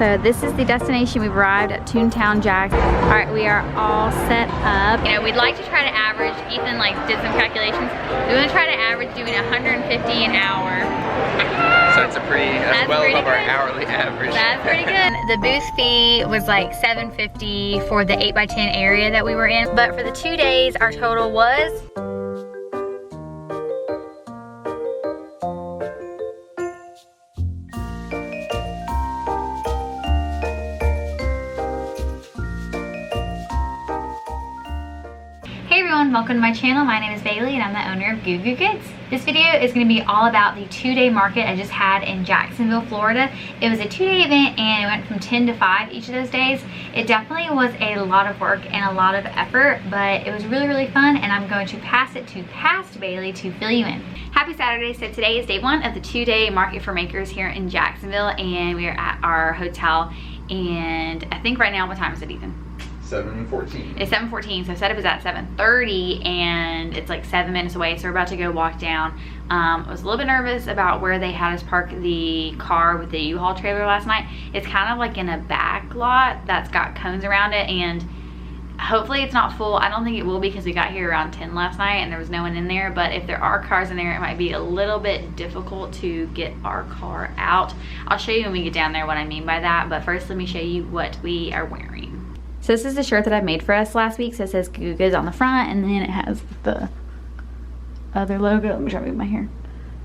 So this is the destination. We've arrived at Toontown Jack. All right, we are all set up. You know, we'd like to try to average, Ethan like did some calculations. We want to try to average doing 150 an hour. So that's well above our hourly average. That's pretty good. The booth fee was like $7.50 for the 8x10 area that we were in. But for the 2 days, our total was welcome to my channel. My name is Bailey and I'm the owner of Goo Goo Goods. This video is going to be all about the 2-day market I just had in Jacksonville, Florida. It was a 2-day event and it went from 10 to 5 each of those days. It definitely was a lot of work and a lot of effort, but it was really, really fun, and I'm going to pass it to Past Bailey to fill you in. Happy Saturday. So today is day 1 of the 2-day market for makers here in Jacksonville, and we are at our hotel, and I think right now, what time is it, Ethan? 7:14. It's 7:14, so setup is at 7:30, and it's like 7 minutes away, so we're about to go walk down. I was a little bit nervous about where they had us park the car with the U-Haul trailer last night. It's kind of like in a back lot that's got cones around it, and hopefully it's not full. I don't think it will be because we got here around 10 last night and there was no one in there, but if there are cars in there, it might be a little bit difficult to get our car out. I'll show you when we get down there what I mean by that, but first let me show you what we are wearing. So this is the shirt that I made for us last week. So it says Goo Goo Goods on the front, and then it has the other logo. Let me try to move my hair.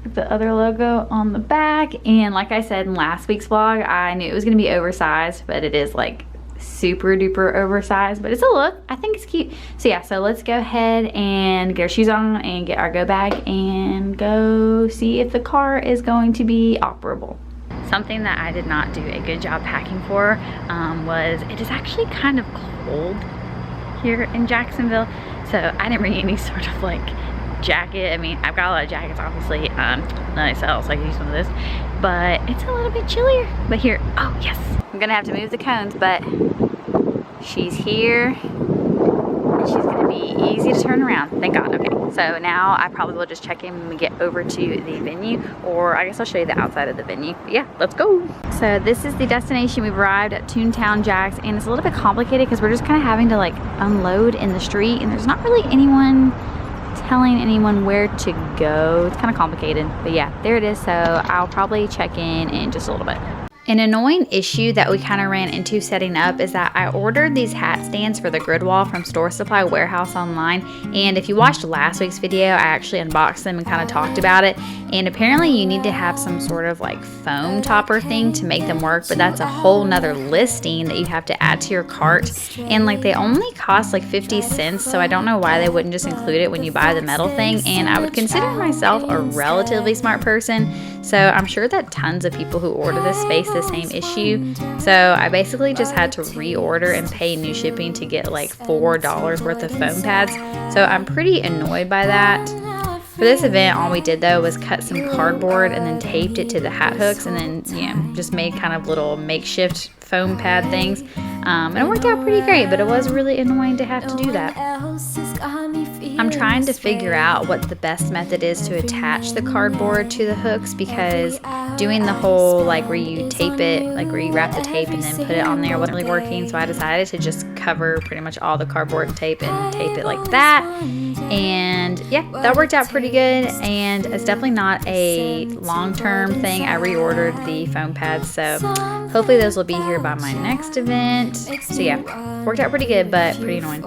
The other logo on the back. And like I said in last week's vlog, I knew it was gonna be oversized, but it is like super duper oversized, but it's a look. I think it's cute. So yeah, so let's go ahead and get our shoes on and get our go bag and go see if the car is going to be operable. Something that I did not do a good job packing for was it is actually kind of cold here in Jacksonville, so I didn't bring any sort of like jacket. I mean, I've got a lot of jackets obviously that I sell, so I can use one of this, but it's a little bit chillier. But here, oh yes, I'm gonna have to move the cones, but she's here and she's gonna be easy to turn around, thank God. Okay, so now I probably will just check in when we get over to the venue, or I guess I'll show you the outside of the venue. But yeah, let's go. So this is the destination. We've arrived at Toontown Jacks, and it's a little bit complicated because we're just kind of having to like unload in the street, and there's not really anyone telling anyone where to go. It's kind of complicated, but yeah, there it is. So I'll probably check in just a little bit. An annoying issue that we kind of ran into setting up is that I ordered these hat stands for the grid wall from Store Supply Warehouse online, and if you watched last week's video, I actually unboxed them and kind of talked about it, and apparently you need to have some sort of like foam topper thing to make them work, but that's a whole nother listing that you have to add to your cart, and like they only cost like 50 cents, so I don't know why they wouldn't just include it when you buy the metal thing. And I would consider myself a relatively smart person, so I'm sure that tons of people who order this face the same issue. So I basically just had to reorder and pay new shipping to get like $4 worth of foam pads. So I'm pretty annoyed by that. For this event, all we did though was cut some cardboard and then taped it to the hat hooks, and then, you know, just made kind of little makeshift foam pad things. And it worked out pretty great, but it was really annoying to have to do that. I'm trying to figure out what the best method is to attach the cardboard to the hooks, because doing the whole like where you tape it, like where you wrap the tape and then put it on there wasn't really working, so I decided to just cover pretty much all the cardboard tape and tape it like that. And yeah, that worked out pretty good, and it's definitely not a long-term thing. I reordered the foam pads, so hopefully those will be here by my next event. So yeah, worked out pretty good, but pretty annoying.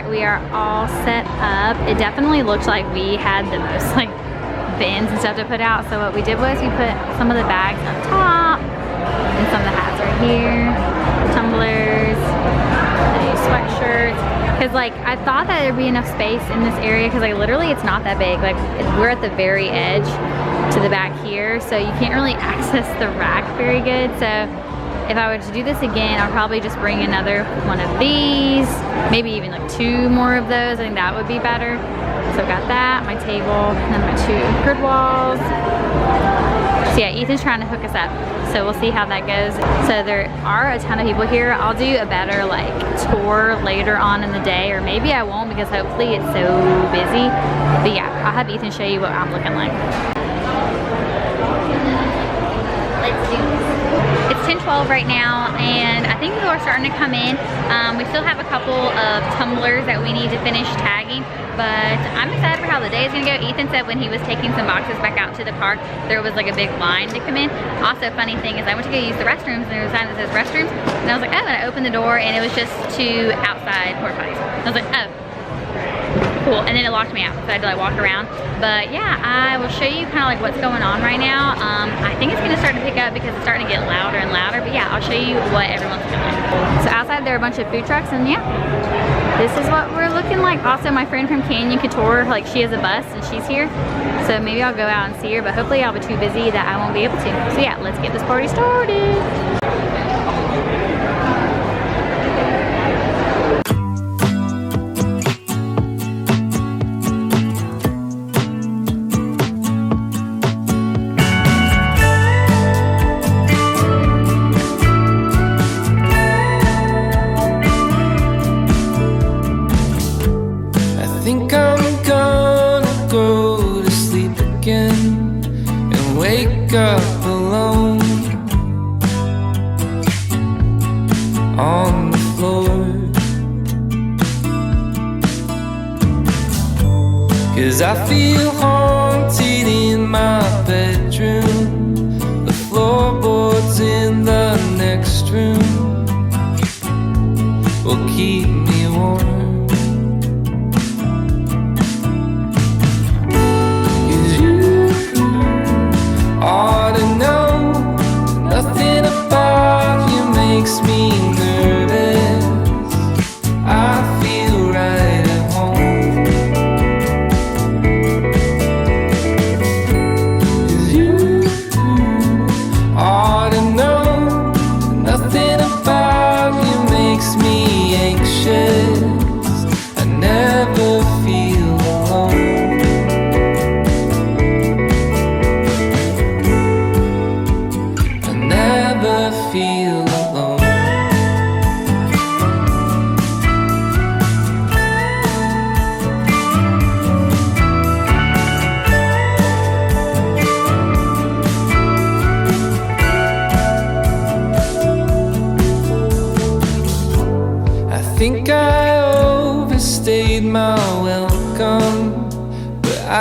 We are all set up. It definitely looked like we had the most like bins and stuff to put out. So what we did was we put some of the bags up top and some of the hats right here, tumblers, the sweatshirts. Cause like I thought that there'd be enough space in this area because like literally it's not that big. Like we're at the very edge to the back here. So you can't really access the rack very good. So if I were to do this again, I'll probably just bring another one of these, maybe even like 2 more of those. I think that would be better. So I've got that, my table, and then my 2 grid walls. So yeah, Ethan's trying to hook us up. So we'll see how that goes. So there are a ton of people here. I'll do a better like tour later on in the day, or maybe I won't because hopefully it's so busy. But yeah, I'll have Ethan show you what I'm looking like. Let's do this. It's 10:12 right now, and I think people are starting to come in. We still have a couple of tumblers that we need to finish tagging, but I'm excited for how the day is gonna go. Ethan said when he was taking some boxes back out to the car, there was like a big line to come in. Also, funny thing is I went to go use the restrooms, and there was a sign that says restrooms, and I was like, oh, and I opened the door, and it was just 2 outside porta potties. I was like, oh. Cool, and then it locked me out, so I had to like walk around. But yeah, I will show you kind of like what's going on right now. I think it's gonna start to pick up because it's starting to get louder and louder, but yeah, I'll show you what everyone's doing. So outside there are a bunch of food trucks, and yeah, this is what we're looking like. Also, my friend from Canyon Couture, like she has a bus and she's here, so maybe I'll go out and see her, but hopefully I'll be too busy that I won't be able to. So yeah, let's get this party started. Up alone on the floor, 'cause I feel haunted in my bedroom. The floorboards in the next room will keep me warm.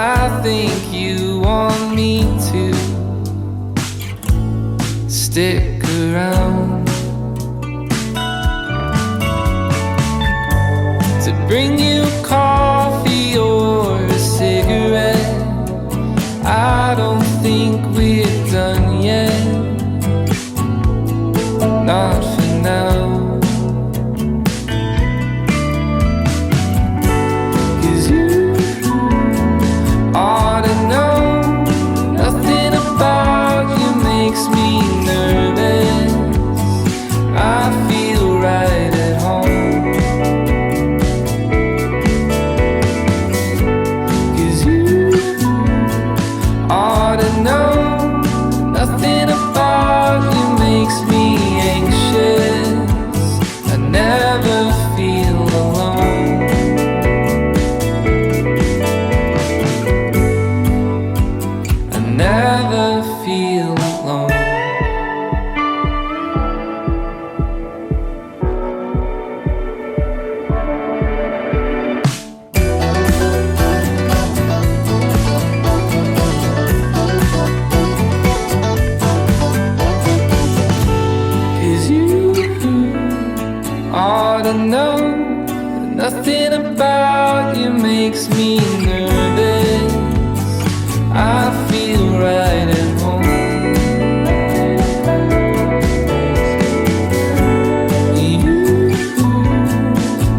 I think you want me to stick around, to bring you coffee or a cigarette. I don't think we're done yet, not for now. 'Cause you ought to know, nothing about you makes me nervous. I feel right at home. 'Cause you ought to know, nothing about you makes me anxious. I never feel alone. I never feel alone. Ought to know that nothing about you makes me nervous. I feel right at home. You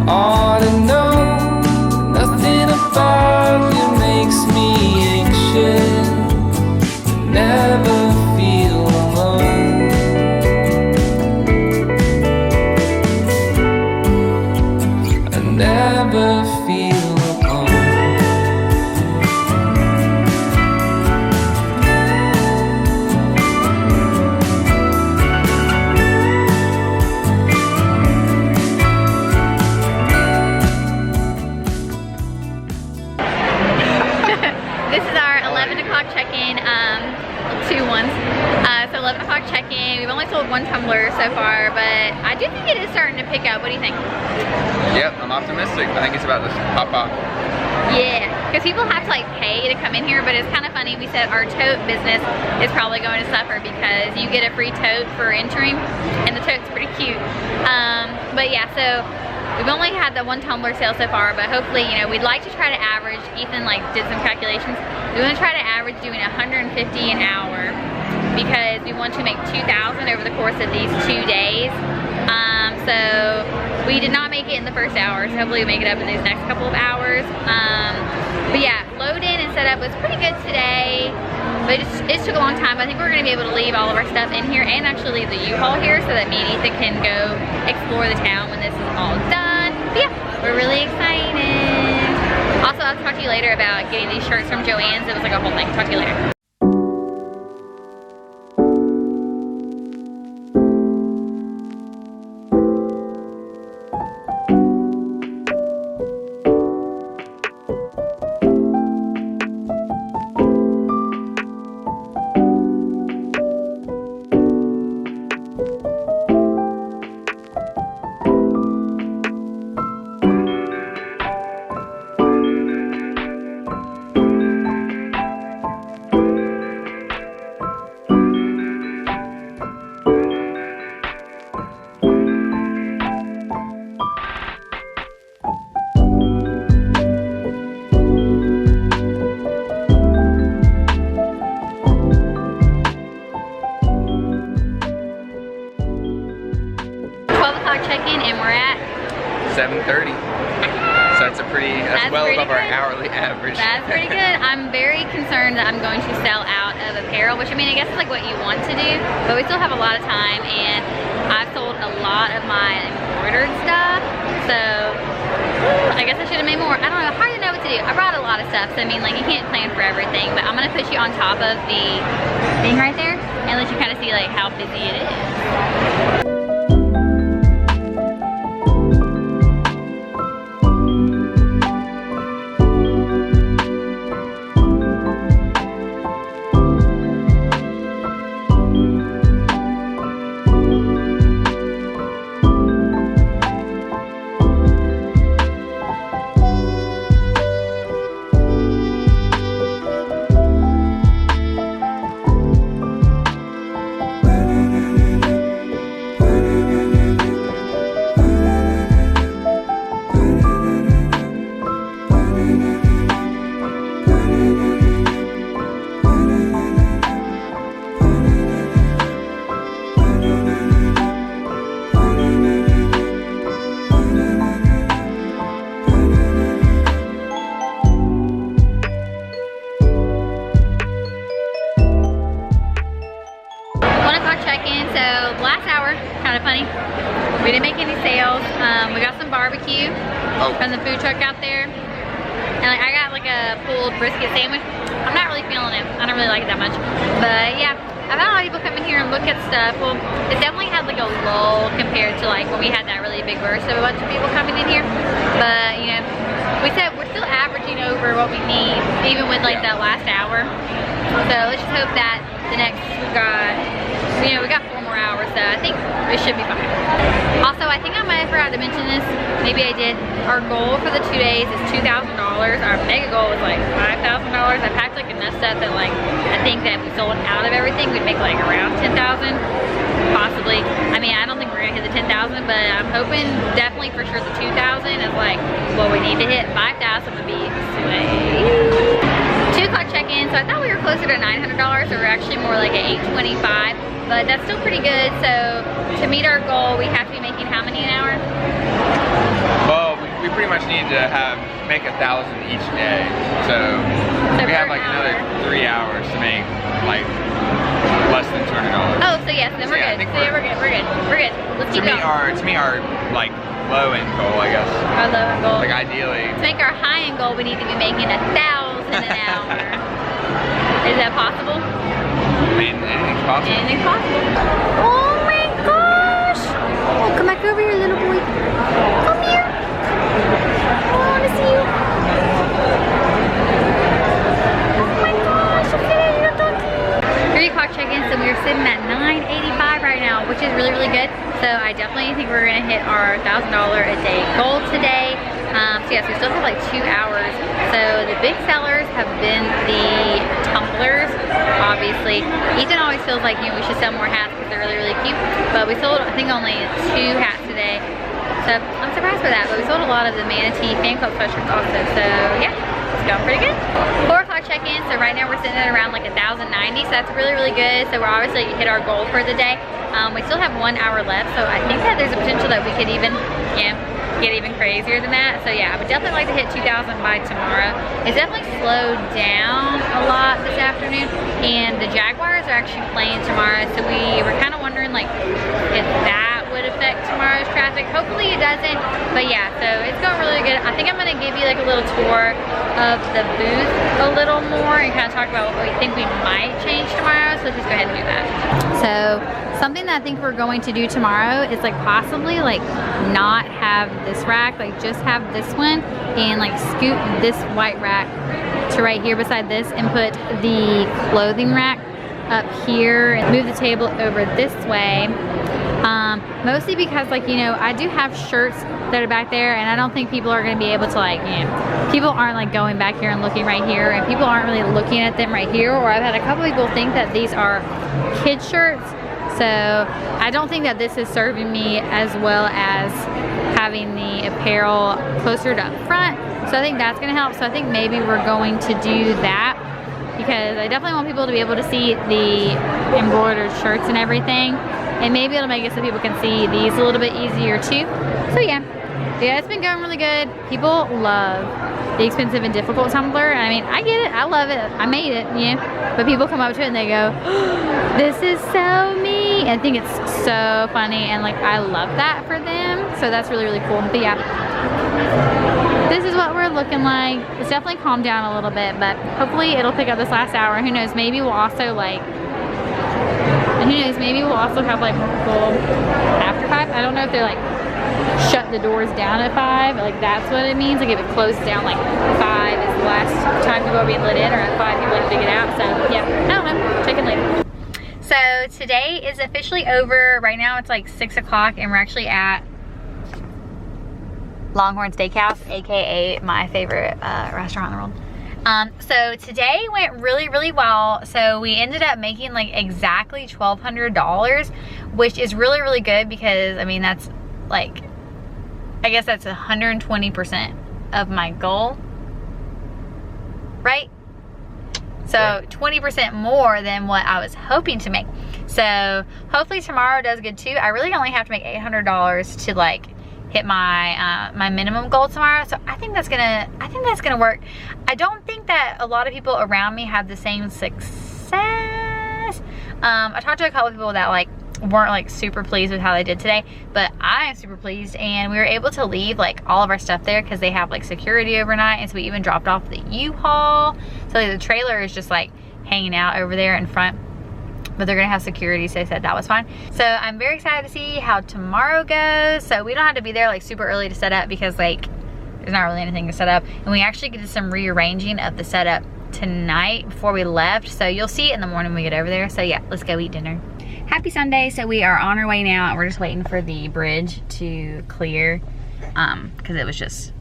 ought to know that nothing about you makes me anxious. I never feel alone. Never feel alone. This is our 11 o'clock check-in, two ones. So 11 o'clock check-in, we've only sold one tumbler so far, but I do think it is starting to pick up. What do you think? Yep, I'm optimistic. I think it's about to pop off. Yeah, because people have to like pay to come in here, but it's kind of funny. We said our tote business is probably going to suffer because you get a free tote for entering, and the tote's pretty cute. But yeah, so we've only had the one tumbler sale so far, but hopefully, you know, we'd like to try to average. Ethan like did some calculations. We want to try to average doing 150 an hour because we want to make 2,000 over the course of these 2 days. So we did not make it in the first hour, so hopefully we make it up in these next couple of hours. But yeah, load in and setup was pretty good today, but it took a long time. I think we're gonna be able to leave all of our stuff in here and actually leave the U-Haul here so that me and Ethan can go explore the town when this is all done. But yeah, we're really excited. Also, I'll talk to you later about getting these shirts from Joann's. It was like a whole thing. Talk to you later. Check-in and we're at 7:30. So that's that's well above our hourly average. That's pretty good. I'm very concerned that I'm going to sell out of apparel, which I mean, I guess is like what you want to do, but we still have a lot of time, and I've sold a lot of my embroidered stuff, so I guess I should have made more. I don't know, hard to know what to do. I brought a lot of stuff, so I mean, like, you can't plan for everything, but I'm gonna put you on top of the thing right there and let you kind of see like how busy it is. so last hour, kind of funny. We didn't make any sales. We got some barbecue from the food truck out there. And like, I got like a pulled brisket sandwich. I'm not really feeling it. I don't really like it that much. But yeah, I've had a lot of people come in here and look at stuff. Well, it definitely had like a lull compared to like when we had that really big burst of a bunch of people coming in here. But you know, we said we're still averaging over what we need, even with like that last hour. So let's just hope that the next, we got 4 more hours, so I think it should be fine. Also, I think I might have forgot to mention this. Maybe I did. Our goal for the 2 days is $2,000. Our mega goal was like $5,000. I packed like enough stuff that like, I think that if we sold out of everything, we'd make like around 10,000. Possibly. I mean, I don't think we're gonna hit the 10,000, but I'm hoping definitely for sure the 2,000 is like what we need to hit. 5,000 would be sweet. 2 o'clock check-in, so I thought we were closer to $900, so we're actually more like at $825, but that's still pretty good. So to meet our goal, we have to be making how many an hour? Well, we pretty much need to make 1,000 each day. So we have like another 3 hours to make like less than $200. Oh, so yes, then we're good. So yeah, we're good. Let's keep going. To me our like low-end goal, I guess. Our low-end goal. Like ideally. To make our high-end goal, we need to be making 1,000 an hour. Is that possible? I mean, anything's possible. Anything's possible. Oh my gosh! Oh, come back over here, little boy. Come here. I want to see you. Oh my gosh! Look at you, doggy. 3 o'clock check-in, so we're sitting at $985 right now, which is really, really good. So I definitely think we're gonna hit our $1,000 a day goal today. So yes, we still have like 2 hours. So the big sellers have been the tumblers, obviously. Ethan always feels like, we should sell more hats because they're really, really cute. But we sold, I think, only 2 hats today. So I'm surprised by that. But we sold a lot of the manatee fan club sweatshirts also. So yeah, it's going pretty good. 4 o'clock check-in. So right now we're sitting at around like 1,090. So that's really, really good. So we're obviously hit our goal for the day. We still have 1 hour left. So I think that there's a potential that we could even, get even crazier than that. So yeah, I would definitely like to hit 2,000 by tomorrow. It's definitely slowed down a lot this afternoon, and the Jaguars are actually playing tomorrow, so we were kind of wondering like if that would affect tomorrow's traffic. Hopefully it doesn't, but yeah, so it's going really good. I think I'm gonna give you like a little tour of the booth a little more and kind of talk about what we think we might change tomorrow, so let's just go ahead and do that. So something that I think we're going to do tomorrow is like possibly like not have this rack, like just have this one and like scoot this white rack to right here beside this and put the clothing rack up here and move the table over this way. Mostly because like, I do have shirts that are back there and I don't think people are going to be able to like, people aren't like going back here and looking right here, and people aren't really looking at them right here, or I've had a couple people think that these are kid shirts. So I don't think that this is serving me as well as having the apparel closer to up front. So I think that's gonna help. So I think maybe we're going to do that because I definitely want people to be able to see the embroidered shirts and everything. And maybe it'll make it so people can see these a little bit easier too. So yeah, it's been going really good. People love the expensive and difficult tumbler. I mean, I get it, I love it, I made it, but people come up to it and they go, oh, this is so me. And I think it's so funny, and like I love that for them. So that's really, really cool. But yeah, this is what we're looking like. It's definitely calmed down a little bit, but hopefully it'll pick up this last hour. Who knows, maybe we'll also like, maybe we'll also have like more people after 5. I don't know if they're like shut the doors down at 5, like that's what it means. Like if it closes down like 5 is the last time people are being let in, or at 5 people have to get out. So yeah, I don't know, check in later. So today is officially over. Right now it's like 6 o'clock and we're actually at Longhorn Steakhouse, aka my favorite restaurant in the world. So today went really, really well. So we ended up making like exactly $1,200, which is really, really good because I mean that's like, I guess that's 120% of my goal, right? So 20% more than what I was hoping to make. So hopefully tomorrow does good too. I really only have to make $800 to like hit my my minimum goal tomorrow. So I think that's gonna work. I don't think that a lot of people around me have the same success. I talked to a couple of people that like weren't like super pleased with how they did today, but I am super pleased, and we were able to leave like all of our stuff there because they have like security overnight, and so we even dropped off the U-Haul. So like, the trailer is just like hanging out over there in front, but they're gonna have security, so they said that was fine. So I'm very excited to see how tomorrow goes. So we don't have to be there like super early to set up because like there's not really anything to set up, and we actually did some rearranging of the setup tonight before we left, so you'll see it in the morning when we get over there. So yeah, let's go eat dinner. Happy Sunday. So we are on our way now, and we're just waiting for the bridge to clear because it was just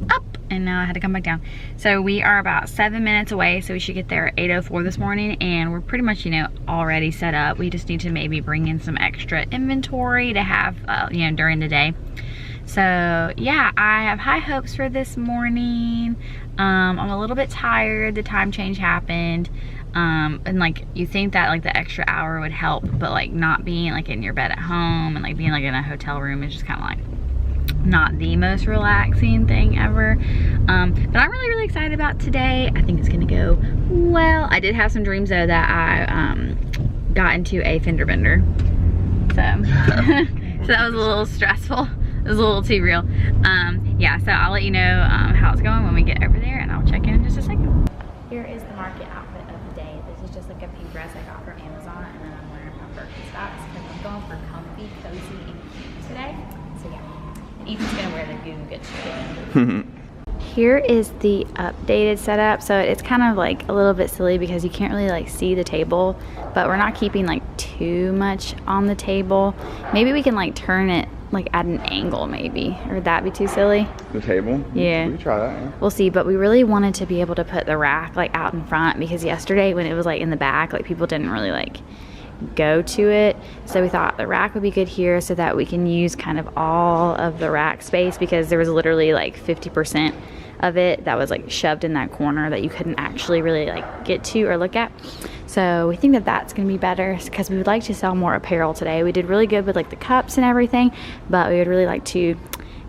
up and now I had to come back down. So we are about 7 minutes away, so we should get there at 8:04 this morning, and we're pretty much, you know, already set up. We just need to maybe bring in some extra inventory to have you know, during the day. So yeah, I have high hopes for this morning. I'm a little bit tired. The time change happened, and like you think that like the extra hour would help, but like not being like in your bed at home and like being like in a hotel room is just kind of like not the most relaxing thing ever. But I'm really excited about today. I think it's gonna go well. I did have some dreams though that I got into a fender bender, so so that was a little stressful. It was a little too real. Yeah, so I'll let you know how it's going when we get over there, and I'll check in just a second. Here is the market outfit of the day. This is just like a pink dress I got from Amazon, and then I'm wearing my Birkenstocks because I'm going for comfy, cozy, and cute today. So yeah, and Ethan's gonna wear the Goo Goo Goods today. Here is the updated setup. So it's kind of like a little bit silly because you can't really like see the table, but we're not keeping like too much on the table. Maybe we can like turn it like at an angle maybe, or would that be too silly? The table? Yeah. We can try that, yeah. We'll see, but we really wanted to be able to put the rack like out in front because yesterday when it was like in the back, like people didn't really like go to it. So we thought the rack would be good here so that we can use kind of all of the rack space, because there was literally like 50% of it that was like shoved in that corner that you couldn't actually really like get to or look at. So we think that that's gonna be better because we would like to sell more apparel today. We did really good with like the cups and everything, but we would really like to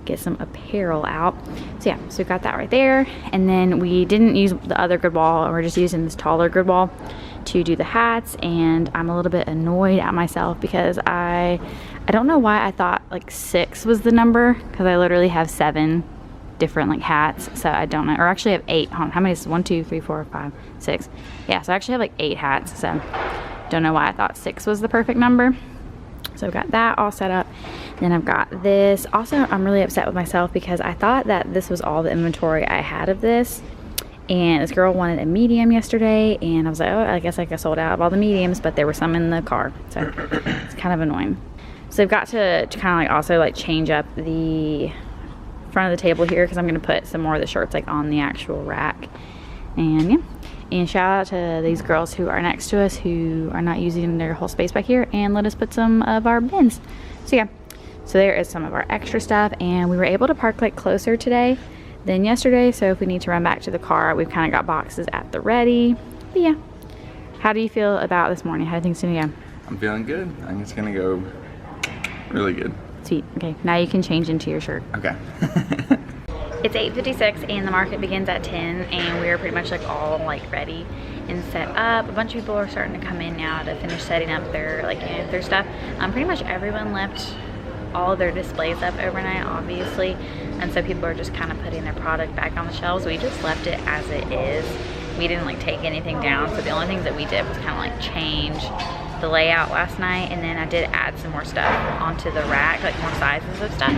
get some apparel out. So yeah, so we got that right there. And then we didn't use the other grid wall, and we're just using this taller grid wall to do the hats. And I'm a little bit annoyed at myself because I don't know why I thought like 6 was the number, because I literally have 7 different like hats. So I don't know, or actually I have 8. Hold on, how many is 1, 2, 3, 4, 5, 6? Yeah, so I actually have like 8 hats. So don't know why I thought 6 was the perfect number. So I've got that all set up. Then I've got this. Also, I'm really upset with myself because I thought that this was all the inventory I had of this. And this girl wanted a medium yesterday, and I was like, oh, I guess I sold out of all the mediums, but there were some in the car. So it's kind of annoying. So I've got to kind of like also like change up the front of the table here, because I'm going to put some more of the shirts like on the actual rack. And yeah. And shout out to these girls who are next to us who are not using their whole space back here and let us put some of our bins. So yeah, so there is some of our extra stuff, and we were able to park like closer today than yesterday. So if we need to run back to the car, we've kind of got boxes at the ready. But yeah, how do you feel about this morning? How do you think it's gonna go? I'm feeling good. I think it's gonna go really good. Sweet. Okay, now you can change into your shirt. Okay. It's 8:56 and the market begins at 10, and we're pretty much like all like ready and set up. A bunch of people are starting to come in now to finish setting up their like their stuff. Pretty much everyone left all of their displays up overnight, obviously, and so people are just kind of putting their product back on the shelves. We just left it as it is. We didn't like take anything down, so the only things that we did was kind of like change the layout last night, and then I did add some more stuff onto the rack, like more sizes of stuff.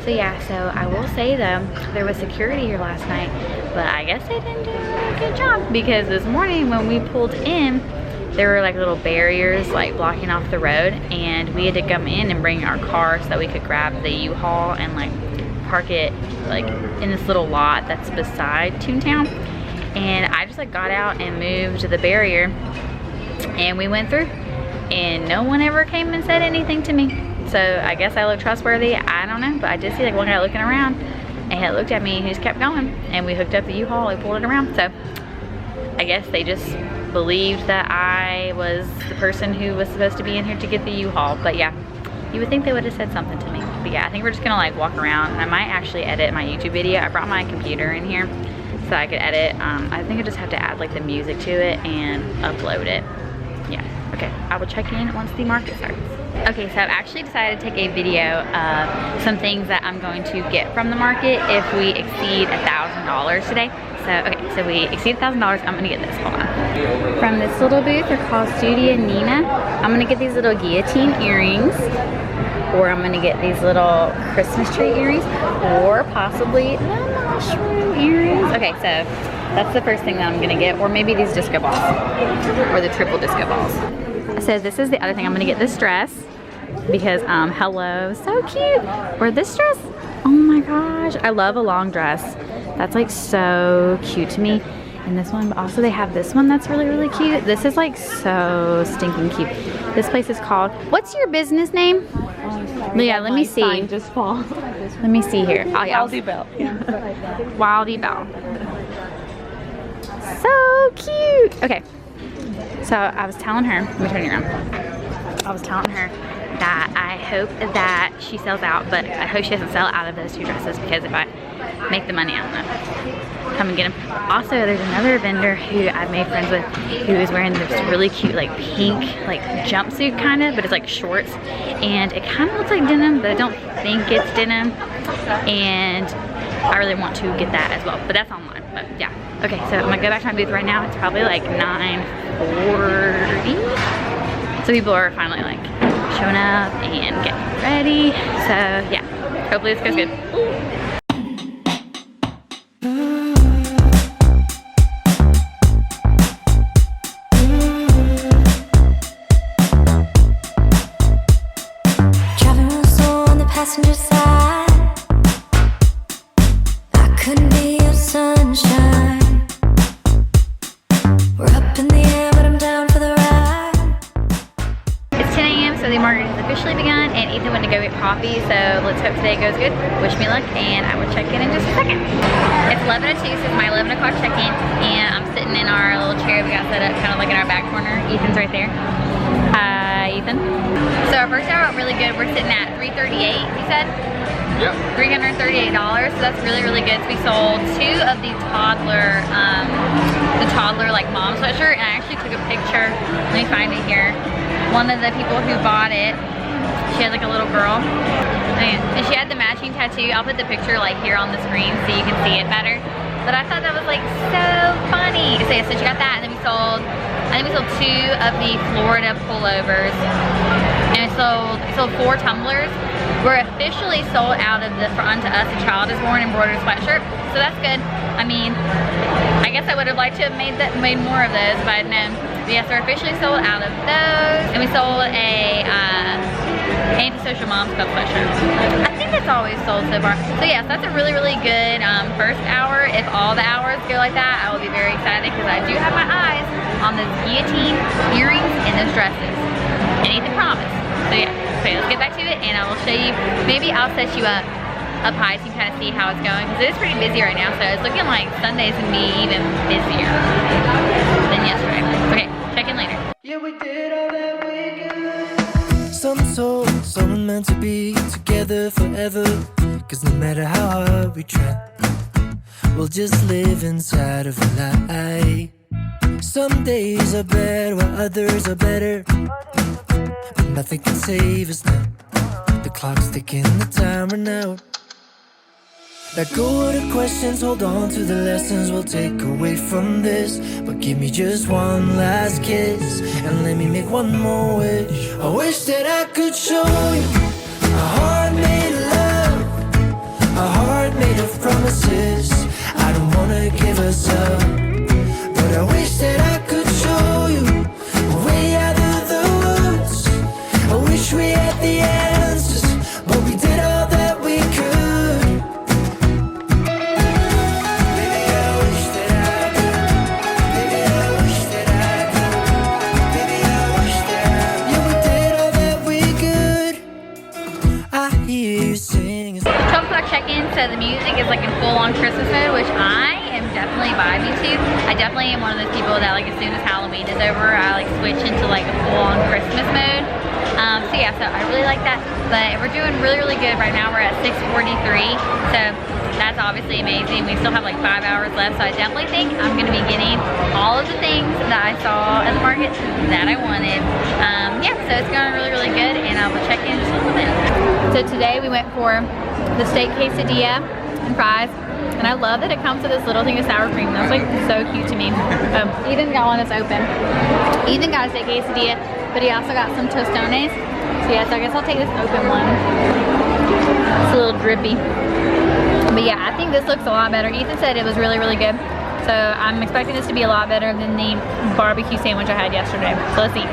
So yeah, so I will say though, there was security here last night, but I guess they didn't do a good job, because this morning when we pulled in, there were like little barriers like blocking off the road, and we had to come in and bring our car so that we could grab the U-Haul and like park it like in this little lot that's beside Toontown. And I just like got out and moved the barrier, and we went through, and no one ever came and said anything to me. So I guess I look trustworthy, I don't know, but I did see like one guy looking around, and he looked at me and he just kept going, and we hooked up the U-Haul, we pulled it around. So I guess they just believed that I was the person who was supposed to be in here to get the U-Haul. But yeah, you would think they would have said something to me. But yeah, I think we're just gonna like walk around, and I might actually edit my YouTube video. I brought my computer in here so I could edit. I think I just have to add like the music to it and upload it. Yeah, we're okay, I will check in once the market starts. Okay, so I've actually decided to take a video of some things that I'm going to get from the market if we exceed $1,000 today. So, okay, so we exceed $1,000, I'm gonna get this, hold on. From this little booth, they're called Studio Nina. I'm gonna get these little guillotine earrings, or I'm gonna get these little Christmas tree earrings, or possibly the mushroom earrings. Okay, so that's the first thing that I'm gonna get, or maybe these disco balls, or the triple disco balls. So this is the other thing, I'm gonna get this dress, because hello, so cute. Or this dress, oh my gosh, I love a long dress. That's like so cute to me. And this one, but also they have this one that's really, really cute. This is like so stinking cute. This place is called, what's your business name? Yeah, let me see. Just fall. Let me see here. Oh, yeah. Wildy Bell. Wildy Bell. So cute. Okay. So I was telling her, let me turn you around. I was telling her that I hope that she sells out, but I hope she doesn't sell out of those two dresses, because if I make the money, I don't know, come and get them. Also, there's another vendor who I've made friends with who is wearing this really cute like pink like jumpsuit kind of, but it's like shorts, and it kind of looks like denim, but I don't think it's denim, and I really want to get that as well, but that's online. But yeah, okay, so I'm gonna go back to my booth right now. It's probably like 9:40, so people are finally like showing up and getting ready. So yeah, hopefully this goes good. Driving slow on the passenger side, I couldn't be your sunshine. We're up in the air, but I'm down for the ride. It's 10 a.m. so the market has officially begun, and Ethan went to go get coffee, so let's hope today goes good. Wish me luck, and I will check in just a second. It's 11:02, so it's my 11 o'clock check-in, and I'm sitting in our little chair we got set up kind of like in our back corner. Ethan's right there. Hi, Ethan. So our first hour went really good. We're sitting at $338, you said? Yep. $338, so that's really, really good. So we sold two of the toddler like mom sweatshirt, and I actually took a picture. Let me find it here. One of the people who bought it, she had like a little girl, and she had the matching tattoo. I'll put the picture like here on the screen so you can see it better. But I thought that was like so funny. So yeah, so she got that, and then I think we sold two of the Florida pullovers, and we sold 4 tumblers. We're officially sold out of the For Unto Us a Child Is Born embroidered sweatshirt, so that's good. I mean, I guess I would have liked to have made more of those if I had known. But yes, we're officially sold out of those, and we sold a Antisocial Moms Club sweatshirt. I think that's all we've sold so far. So yes, that's a really, really good first hour. If all the hours go like that, I will be very excited, because I do have my eyes on those guillotine earrings and those dresses. And Ethan promised. So yeah, okay, let's get back to it, and I will show you. Maybe I'll set you up high so you can kind of see how it's going, because it is pretty busy right now. So it's looking like Sunday's gonna be even busier than yesterday. Okay, check in later. Yeah, we did all that we could. Some soul, some meant to be together forever. Cause no matter how hard we try, we'll just live inside of a lie. Some days are bad while others are better, but nothing can save us now. The clock's ticking, the time run out. Let go of the questions, hold on to the lessons we'll take away from this. But give me just one last kiss, and let me make one more wish. I wish that I could show you a heart made of love, a heart made of promises. I don't wanna give us up, but I wish that I could show you a way out of the woods. I wish we had the answers, but we did all that we could. Check-in, so the music is like in full-on Christmas mode, which I am definitely vibing to. I definitely am one of those people that like as soon as Halloween is over, I like switch into like a full-on Christmas mode. So yeah, so I really like that. But we're doing really, really good right now. We're at 6:43, so that's obviously amazing. We still have like 5 hours left, so I definitely think I'm gonna be getting all of the things that that I saw at the market that I wanted. Yeah, so it's going really, really good, and I will check in just a little bit. So today we went for the steak quesadilla and fries, and I love that it comes with this little thing of sour cream. That's like so cute to me. Ethan got one that's open. Ethan got a steak quesadilla, but he also got some tostones. So yeah, so I guess I'll take this open one. It's a little drippy. But yeah, I think this looks a lot better. Ethan said it was really, really good. So I'm expecting this to be a lot better than the barbecue sandwich I had yesterday. So let's see.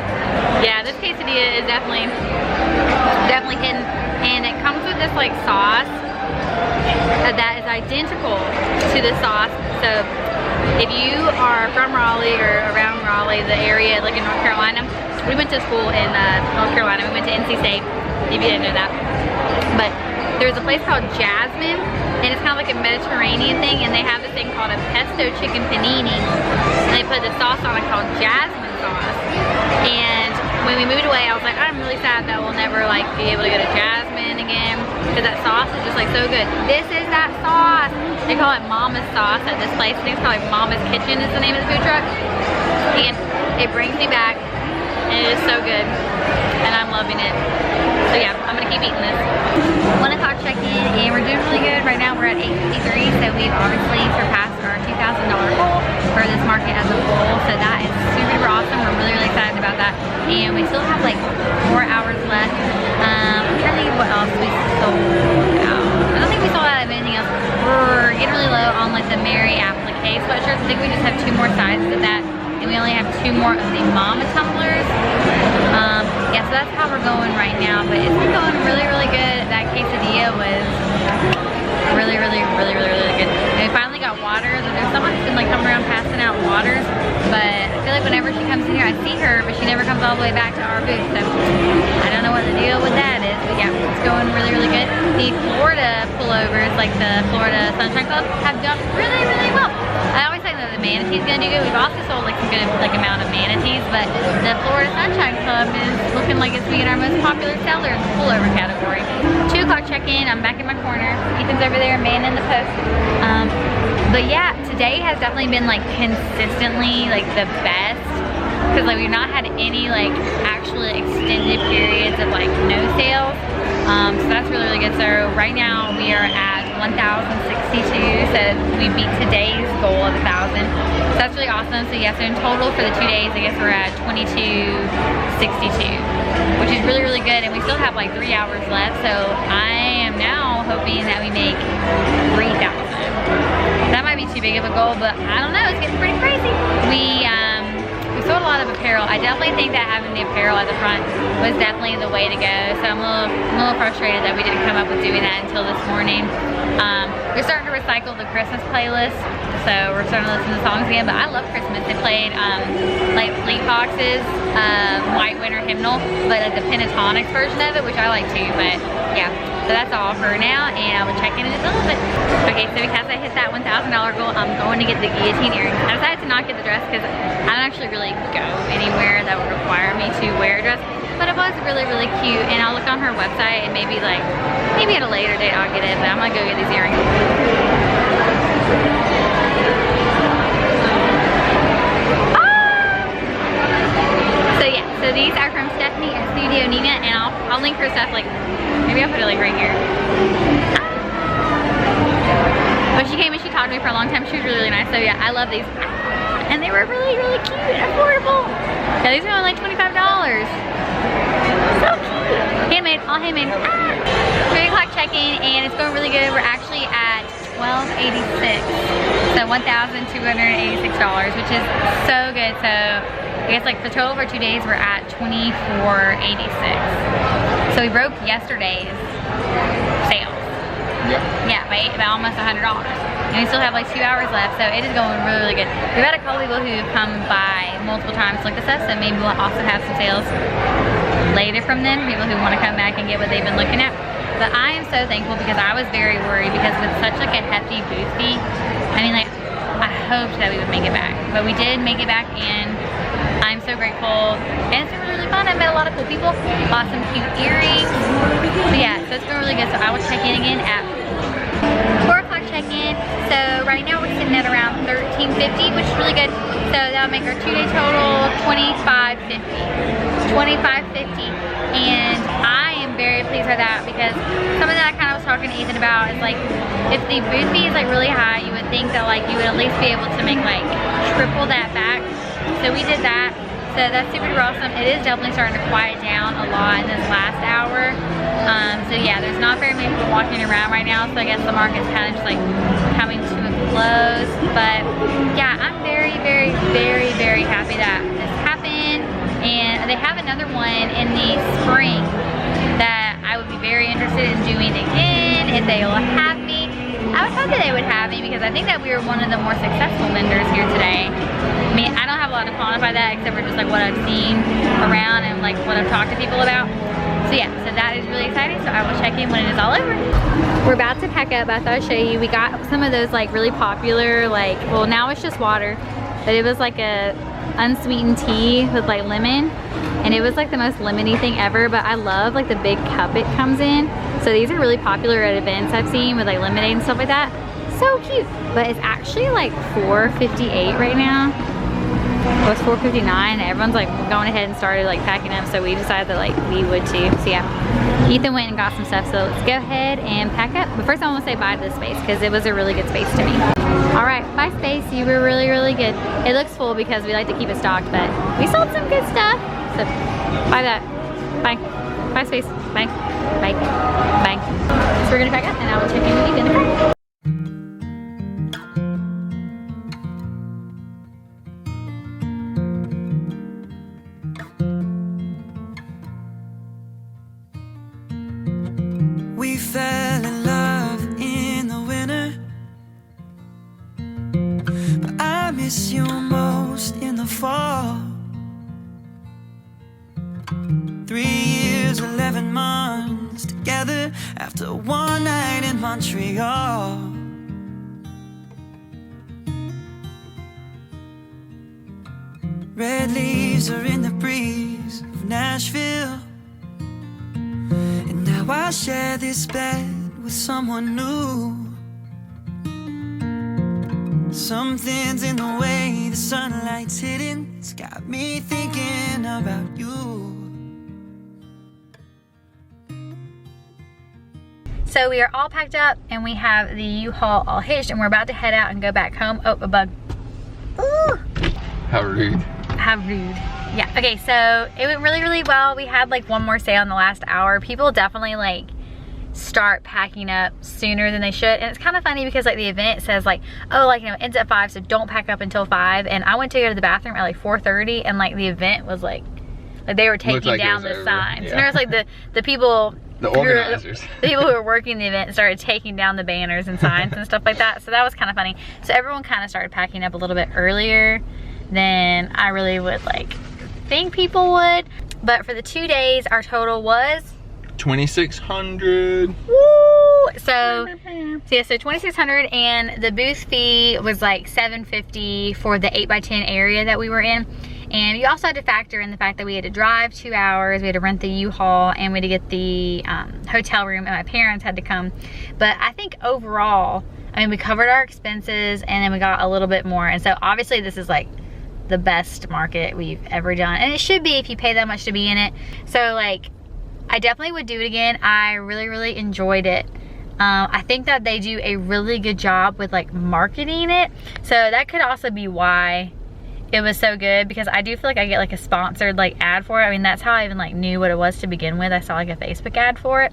Yeah, this quesadilla is definitely hitting. And it comes with this like sauce that is identical to the sauce. So if you are from Raleigh or around Raleigh, the area like in North Carolina, we went to school in North Carolina. We went to NC State, if you didn't know that. But there's a place called Jasmine, and it's kind of like a Mediterranean thing, and they have this thing called a pesto chicken panini, and they put the sauce on it called Jasmine sauce. And when we moved away, I was like, I'm really sad that we'll never like be able to go to Jasmine again, because that sauce is just like so good. This is that sauce. They call it Mama's sauce at this place. I think it's called like Mama's Kitchen is the name of the food truck. And it brings me back, and it is so good, and I'm loving it. So yeah, I'm gonna keep eating this. 1 o'clock check-in, and we're doing really good. Right now we're at 8:53, so we've obviously surpassed our $2,000 goal for this market as a whole. So that is super awesome. We're really, really excited about that. And we still have like 4 hours left. I'm trying to think what else we sold out. I don't think we sold out of anything else. We're getting really low on like the Mary applique sweatshirts. I think we just have 2 more sizes of that. And we only have 2 more of the mama tumblers. Yeah, so that's how we're going right now, but it's been going really, really good. That quesadilla was really, really, really, really, really good. And we finally got waters, and there's someone who's been like coming around passing out waters, but I feel like whenever she comes in here, I see her, but she never comes all the way back to our booth, so I don't know what the deal with that is, but yeah, it's going really, really good. The Florida pullovers, like the Florida Sunshine Club, have done really, really well. I always think that the manatee's gonna do good. We've also sold like some good like amount of manatees, but the Florida Sunshine Club is looking like it's being our most popular seller in the pullover category. 2 o'clock check-in, I'm back in my corner. Ethan's over there manning the post. But yeah, today has definitely been like consistently like the best, because like we've not had any like actually extended periods of like no sales. So that's really, really good. So right now we are at 1,062, so we beat today's goal of 1,000. So that's really awesome. So yeah, so in total for the 2 days, I guess we're at 2,262, which is really, really good. And we still have like 3 hours left. So I am now hoping that we make 3,000. That might be too big of a goal, but I don't know, it's getting pretty crazy. We sold a lot of apparel. I definitely think that having the apparel at the front was definitely the way to go. So I'm a little frustrated that we didn't come up with doing that until this morning. We're starting to recycle the Christmas playlist, so we're starting to listen to songs again. But I love Christmas. They played like Fleet Foxes, White Winter Hymnal, but like the Pentatonics version of it, which I like too. But yeah, so that's all for now, and I will check in just a little bit. Okay, so because I hit that $1,000 goal, I'm going to get the guillotine earrings. I decided to not get the dress because I don't actually really go anywhere that would require me to wear a dress, but it was really, really cute. And I'll look on her website, and maybe at a later date I'll get it, but I'm gonna go get these earrings. So yeah, so these are from Stephanie at Studio Nina, and I'll link her stuff, like maybe I'll put it like right here. But she came and she talked to me for a long time. She was really, really nice. So yeah, I love these. And they were really, really cute and affordable. Yeah, these are only like $25. So cute. Handmade, all handmade. 3 o'clock check-in, and it's going really good. We're actually at $1,286. So $1,286, which is so good. So I guess like the total for 2 days, we're at $2,486. So we broke yesterday's sales. Yeah, by almost $100. And we still have like 2 hours left, so it is going really, really good. We've had a couple people who have come by multiple times to look at us, so maybe we'll also have some sales later from them, people who want to come back and get what they've been looking at. But I am so thankful, because I was very worried, because with such like a hefty booth fee, I mean, like, I hoped that we would make it back. But we did make it back, and I'm so grateful. And it's been really, really fun. I met a lot of cool people, bought some cute earrings. But yeah, so it's been really good. So I will check in again at 4 o'clock check in. So right now we're sitting at around $13.50, which is really good. So that'll make our 2-day total $25.50. $25.50. And I am very pleased with that, because something that I kind of was talking to Ethan about is like, if the booth fee is like really high, you would think that like you would at least be able to make like triple that back. So we did that. So that's super awesome. It is definitely starting to quiet down a lot in this last hour. So yeah, there's not very many people walking around right now, so I guess the market's kind of just like coming to a close. But yeah, I'm very, very, very, very happy that this happened. And they have another one in the spring that I would be very interested in doing again if they will have me. I was hoping they would have me, because I think that we were one of the more successful vendors here today. I mean, I don't have a lot to quantify that except for just like what I've seen around and like what I've talked to people about. So yeah, so that is really exciting. So I will check in when it is all over. We're about to pack up. I thought I'd show you. We got some of those like really popular, like, well now it's just water, but it was like a unsweetened tea with like lemon, and it was like the most lemony thing ever. But I love like the big cup it comes in. So these are really popular at events I've seen with like lemonade and stuff like that. So cute. But it's actually like $4.58 right now. It was $4.59, and everyone's like going ahead and started like packing up, so we decided that like we would too. So yeah, Ethan went and got some stuff, so let's go ahead and pack up. But first I want to say bye to this space, because it was a really good space to me. Alright, bye space, you were really, really good. It looks full because we like to keep it stocked, but we sold some good stuff. So bye that. Bye. Bye space. Bye. Bye. Bye. So we're gonna pack up and I will check in with you in the car. We fell in love in the winter, but I miss you most in the fall. 3 years, 11 months together after one night in Montreal. Red leaves are in the breeze of Nashville, and now I share this bed with someone new. Something's in the way the sunlight's hitting, it's got me thinking about you. So we are all packed up and we have the U-Haul all hitched, and we're about to head out and go back home. Oh, a bug. Ooh. How rude. How rude. Yeah, okay, so it went really, really well. We had like one more sale in the last hour. People definitely like start packing up sooner than they should. And it's kind of funny because like the event says like, oh, like, you know, it ends at 5, so don't pack up until 5. And I went to go to the bathroom at like 4:30, and like the event was like they were taking like down the over. signs. Yeah. And there was like the people, the organizers, the people who were working the event started taking down the banners and signs and stuff like that. So that was kind of funny. So everyone kind of started packing up a little bit earlier than I really would like think people would. But for the 2 days, our total was $2,600. woo. So yeah, so $2,600, and the booth fee was like $7.50 for the 8x10 area that we were in. And you also had to factor in the fact that we had to drive 2 hours, we had to rent the U-Haul, and we had to get the hotel room, and my parents had to come. But I think overall, I mean, we covered our expenses and then we got a little bit more. And so obviously this is like the best market we've ever done. And it should be if you pay that much to be in it. So like, I definitely would do it again. I really, really enjoyed it. I think that they do a really good job with like marketing it. So that could also be why it was so good, because I do feel like I get like a sponsored like ad for it. I mean, that's how I even like knew what it was to begin with. I saw like a Facebook ad for it.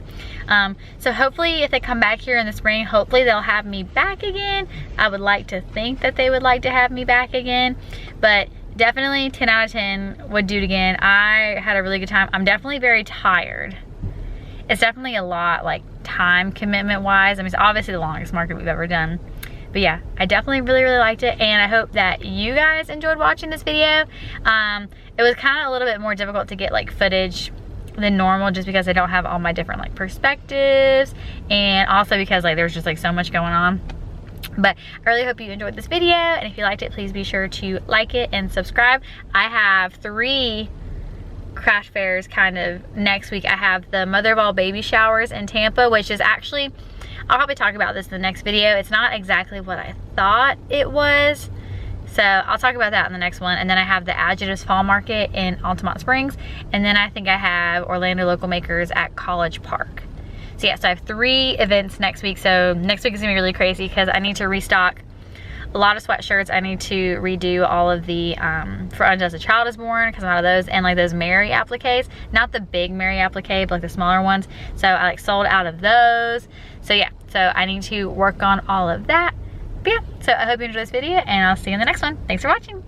So hopefully if they come back here in the spring, hopefully they'll have me back again. I would like to think that they would like to have me back again, but definitely 10 out of 10 would do it again. I had a really good time. I'm definitely very tired. It's definitely a lot like time commitment wise. I mean, it's obviously the longest market we've ever done. But yeah, I definitely really, really liked it, and I hope that you guys enjoyed watching this video. It was kind of a little bit more difficult to get like footage than normal, just because I don't have all my different like perspectives, and also because like there's just like so much going on. But I really hope you enjoyed this video, and if you liked it, please be sure to like it and subscribe. I have 3 craft fairs kind of next week. I have the mother of all baby showers in Tampa, which is actually, I'll probably talk about this in the next video. It's not exactly what I thought it was, so I'll talk about that in the next one. And then I have the Adjectives Fall Market in Altamont Springs, and then I think I have Orlando Local Makers at College Park. So yeah, so I have 3 events next week. So next week is gonna be really crazy because I need to restock a lot of sweatshirts. I need to redo all of the For Until a Child is Born, because I'm out of those, and like those Mary appliques, not the big Mary applique, but like the smaller ones. So I like sold out of those. So yeah, so I need to work on all of that. But yeah, so I hope you enjoyed this video, and I'll see you in the next one. Thanks for watching.